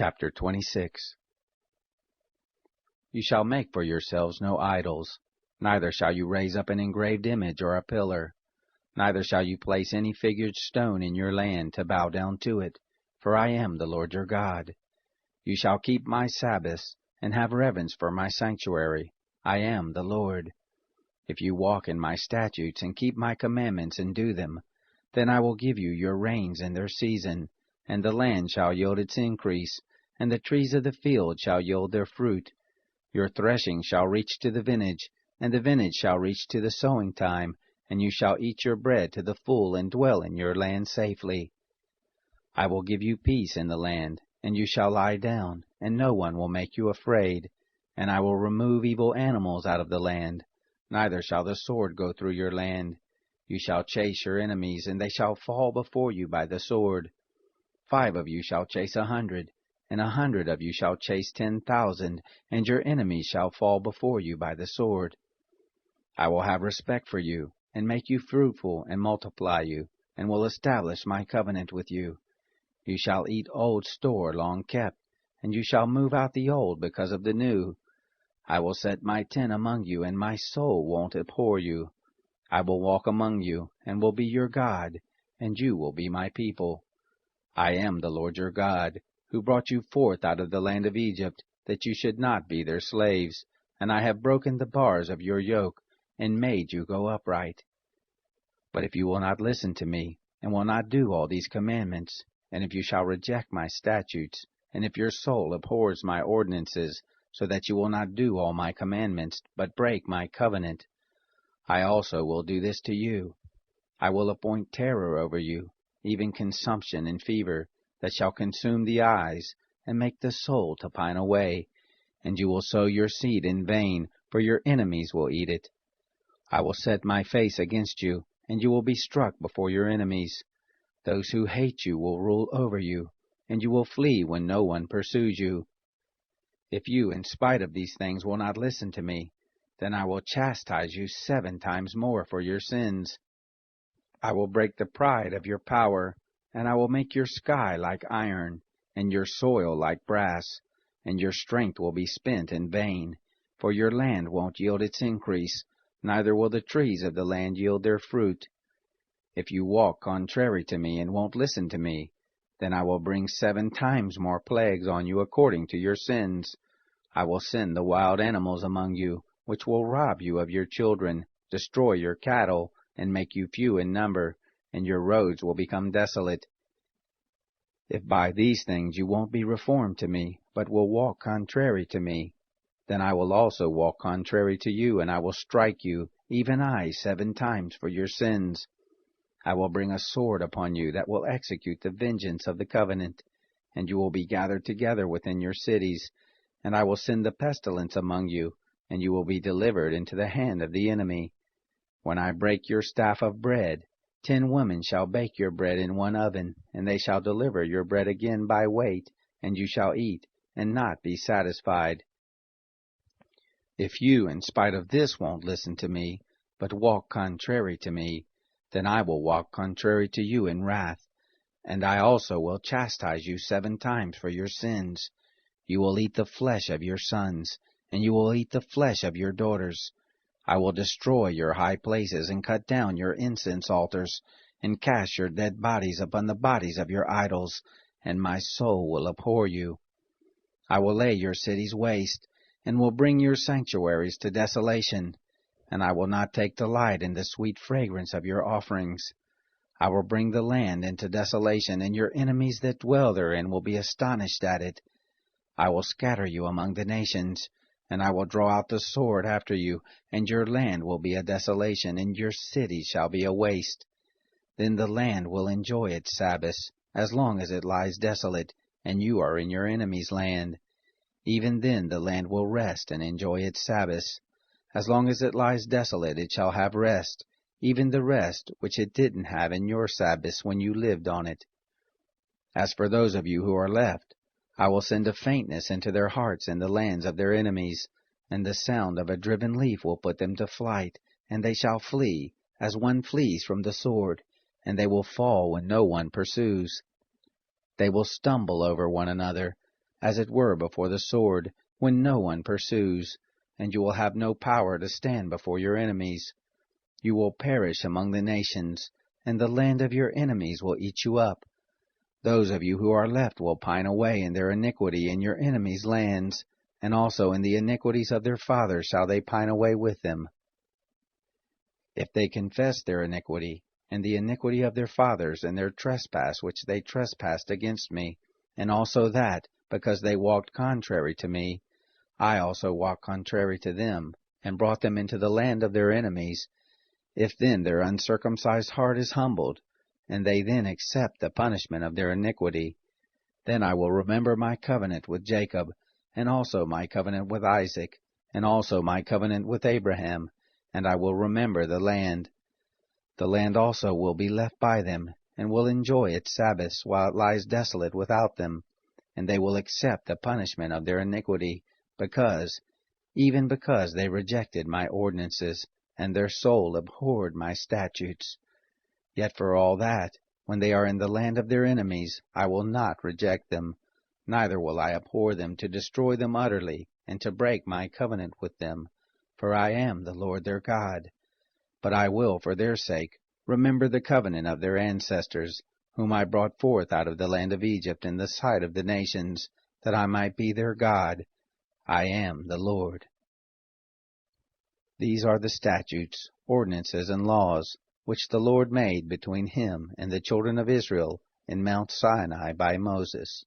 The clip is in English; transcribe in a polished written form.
Chapter 26. You shall make for yourselves no idols, neither shall you raise up an engraved image or a pillar, neither shall you place any figured stone in your land to bow down to it, for I am the Lord your God. You shall keep my Sabbaths, and have reverence for my sanctuary. I am the Lord. If you walk in my statutes and keep my commandments and do them, then I will give you your rains in their season, and the land shall yield its increase, and the trees of the field shall yield their fruit. Your threshing shall reach to the vintage, and the vintage shall reach to the sowing time, and you shall eat your bread to the full and dwell in your land safely. I will give you peace in the land, and you shall lie down, and no one will make you afraid. And I will remove evil animals out of the land, neither shall the sword go through your land. You shall chase your enemies, and they shall fall before you by the sword. 5 of you shall chase 100, and 100 of you shall chase 10,000, and your enemies shall fall before you by the sword. I will have respect for you, and make you fruitful, and multiply you, and will establish my covenant with you. You shall eat old store long kept, and you shall move out the old because of the new. I will set my tent among you, and my soul won't abhor you. I will walk among you, and will be your God, and you will be my people. I am the Lord your God, who brought you forth out of the land of Egypt, that you should not be their slaves, and I have broken the bars of your yoke, and made you go upright. But if you will not listen to me, and will not do all these commandments, and if you shall reject my statutes, and if your soul abhors my ordinances, so that you will not do all my commandments, but break my covenant, I also will do this to you. I will appoint terror over you, even consumption and fever, that shall consume the eyes, and make the soul to pine away. And you will sow your seed in vain, for your enemies will eat it. I will set my face against you, and you will be struck before your enemies. Those who hate you will rule over you, and you will flee when no one pursues you. If you, in spite of these things, will not listen to me, then I will chastise you 7 times more for your sins. I will break the pride of your power, and I will make your sky like iron, and your soil like brass, and your strength will be spent in vain, for your land won't yield its increase, neither will the trees of the land yield their fruit. If you walk contrary to me and won't listen to me, then I will bring 7 times more plagues on you according to your sins. I will send the wild animals among you, which will rob you of your children, destroy your cattle, and make you few in number, and your roads will become desolate. If by these things you won't be reformed to me, but will walk contrary to me, then I will also walk contrary to you, and I will strike you, even I, 7 times for your sins. I will bring a sword upon you that will execute the vengeance of the covenant, and you will be gathered together within your cities, and I will send the pestilence among you, and you will be delivered into the hand of the enemy. When I break your staff of bread, 10 women shall bake your bread in one oven, and they shall deliver your bread again by weight, and you shall eat, and not be satisfied. If you, in spite of this, won't listen to me, but walk contrary to me, then I will walk contrary to you in wrath, and I also will chastise you 7 times for your sins. You will eat the flesh of your sons, and you will eat the flesh of your daughters. I will destroy your high places, and cut down your incense altars, and cast your dead bodies upon the bodies of your idols, and my soul will abhor you. I will lay your cities waste, and will bring your sanctuaries to desolation, and I will not take delight in the sweet fragrance of your offerings. I will bring the land into desolation, and your enemies that dwell therein will be astonished at it. I will scatter you among the nations, and I will draw out the sword after you, and your land will be a desolation, and your cities shall be a waste. Then the land will enjoy its Sabbaths, as long as it lies desolate, and you are in your enemy's land. Even then the land will rest and enjoy its Sabbaths. As long as it lies desolate, it shall have rest, even the rest which it didn't have in your Sabbaths when you lived on it. As for those of you who are left, I will send a faintness into their hearts in the lands of their enemies, and the sound of a driven leaf will put them to flight, and they shall flee, as one flees from the sword, and they will fall when no one pursues. They will stumble over one another, as it were before the sword, when no one pursues, and you will have no power to stand before your enemies. You will perish among the nations, and the land of your enemies will eat you up. Those of you who are left will pine away in their iniquity in your enemies' lands, and also in the iniquities of their fathers shall they pine away with them. If they confess their iniquity, and the iniquity of their fathers, and their trespass which they trespassed against me, and also that, because they walked contrary to me, I also walked contrary to them, and brought them into the land of their enemies, if then their uncircumcised heart is humbled, and they then accept the punishment of their iniquity, then I will remember my covenant with Jacob, and also my covenant with Isaac, and also my covenant with Abraham, and I will remember the land. The land also will be left by them, and will enjoy its Sabbaths while it lies desolate without them, and they will accept the punishment of their iniquity, even because they rejected my ordinances, and their soul abhorred my statutes. Yet for all that, when they are in the land of their enemies, I will not reject them, neither will I abhor them to destroy them utterly, and to break my covenant with them, for I am the Lord their God. But I will, for their sake, remember the covenant of their ancestors, whom I brought forth out of the land of Egypt in the sight of the nations, that I might be their God. I am the Lord. These are the statutes, ordinances, and laws, which the Lord made between him and the children of Israel in Mount Sinai by Moses.